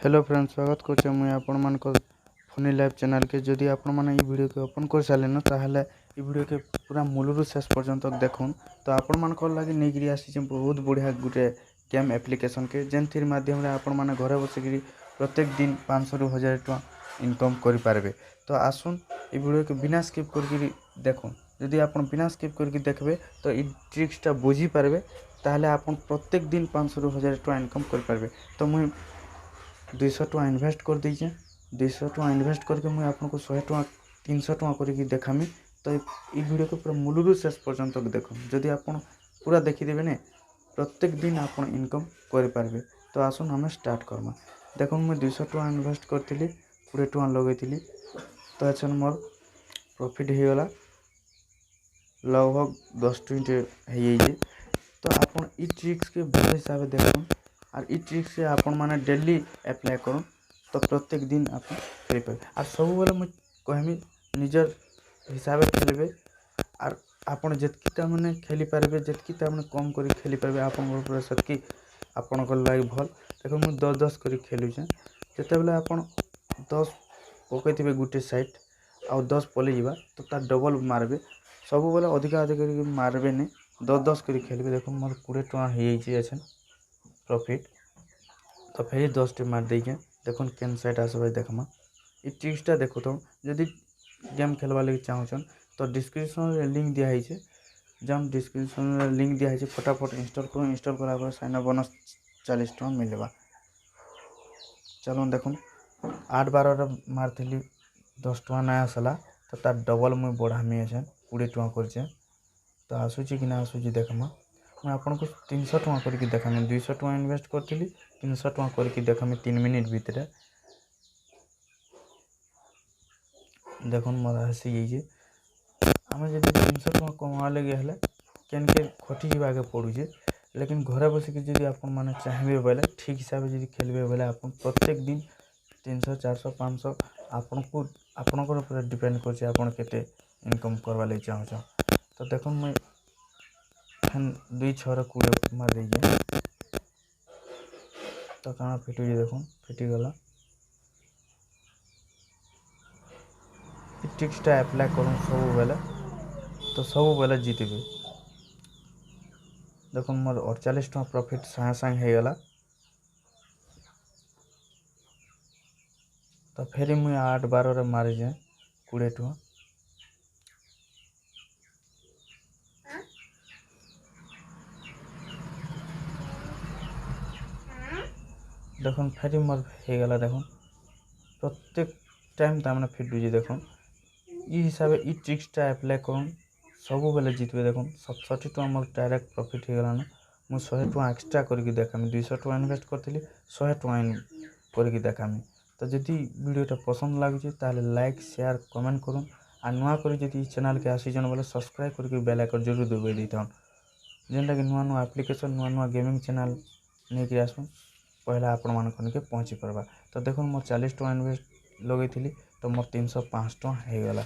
Hello friend, स्वागत करुचे मुई आपण मान फनी लाइव चैनल के। जदि आपण माने ई वीडियो के ओपन कर सारे न ताहले ई वीडियो के पूरा मूलरू शेष पर्यंत देखुन। तो आपण मान को लागि नेगिरी आसी बहुत बढ़िया गुटे गेम एप्लिकेशन के जेनथिर माध्यम रे आपण माने घरे बसिकरी प्रत्येक दिन 500 रु 1000 टका इनकम करि पारबे। तो आसुन ई वीडियो के बिना स्किप करके देखुन। जदि आपण बिना स्किप करके देखबे तो ई ट्रिक्सटा बुझी पारबे, ताहले आपण प्रत्येक दिन 500 रु 1000 टका इनकम कर पारबे। तो मुई 200 टका इन्वेस्ट कर दीजिए। 200 टका इन्वेस्ट करके मुझे आपको 100 टका 300 टका करके देखामी। तो ये वीडियो को पूरा मूलरू शेष पर्यंत देख। जदि आप पूरा देखीदेवे ने प्रत्येक दिन आप इनकम करें। तो आसन आम स्टार्ट करमा। देख मुझे 200 टका इन्वेस्ट करी 20 टका लगे। तो अच्छा मोर प्रॉफिट हो गला लगभग 10-20 हो। तो आप ट्रिक्स के भल हिसाब से देख और ई ट्रिक से आपण माने डेली अप्लाई करूँ तो प्रत्येक दिन आप खेल पाए। और सब बेले मुझे कहमी निजर हिसाब से खेलें और आपड़ जितकीटा मैंने खेली पारे जितकीटा मैंने कम कर खेली पारे आपन सेतकी आपण लगे भल। देखो मुझे 10-10 कर खेलुचे। जिते बेले आप 10 पकईे गोटे साइड आउ 10 पलि जावा तो तार डबल मारबे। सब बेले अधिका अधिक मारबे नहीं, 10-10 कर खेलबे। देखो मोर 20 टका हो प्रॉफिट। तो फिर 10 टी मार देके देखो केन साइड आसबे देखमा। ई ट्रिक्सटा देखो। तो जदि गेम खेलवा लगे चाहून तो डिस्क्रिप्शन रे लिंक दिया है। जम डिस्क्रिप्शन रे लिंक दिया है, फटाफट इंस्टॉल करो। इंस्टॉल करा साइन अप बोनस 40 टका मिलवा। चलो देखो 8-12 मारती 10 टका ना आसला तो तार डबल मुझे बढ़ामी अच्छे 20 टका कर। तो आसूची कि ना आसूची देखमा। मैं आपन को 300 टका करके देखामी। 200 टका इन्वेस्ट करी 300 टका करके देखामी 3 मिनिट भितर। देख मोर आसी जाइए। आम जब 300 टका कमा लगे हेले केन के खटी जावाके पड़ुचे। लेकिन घरे बसिक जब आप चाहिए बोले ठीक हिसाब से खेलबे बोले आप प्रत्येक दिन 300 400 500 आपणकर पूरा डिपेंड कर आप इनकम करवा लगे चाहूँ। तो देख मुझे 2-6 20 मार दीजिए। तो कहाँ फिटुचे देख फिटिगला। ट्रिक्सटा अप्लाई करूँ सब बेले तो सब बेले जीतबे। देख मोर 48 टका प्रॉफिट सागे सागे हो गला। तो फिर मुझे 8-12 मारी जाए 20 टका। देख फिर मोर हो गला। देख प्रत्येक टाइम तमें फिटुचे। देख हिसाब से ट्रिक्सटा अप्लाई करूँ सब बेले जीतबे। देख 67 टका मोर डायरेक्ट प्रॉफिट हो गलान। मुझे 100 टका एक्सट्रा करके देखामी। 200 टका इन्वेस्ट करी 100 टका करके देखामी। तो जदि वीडियोटा पसंद लगुचे ताले लाइक शेयर कमेंट करूँ। और नुआ कर जदि चैनल के आसीजन बोले सब्सक्राइब करके बेल आइकन जरूर दबाई देता। जेनटा कि नुआ नुआ एप्लिकेशन नुआ नुआ गेमिंग चैनल नहीं आसू पहला आपण मान के पहुँची पार्बा। तो देखो मोर 40 टका इन्वेस्ट लगे तो मोर 305 टका हो गला।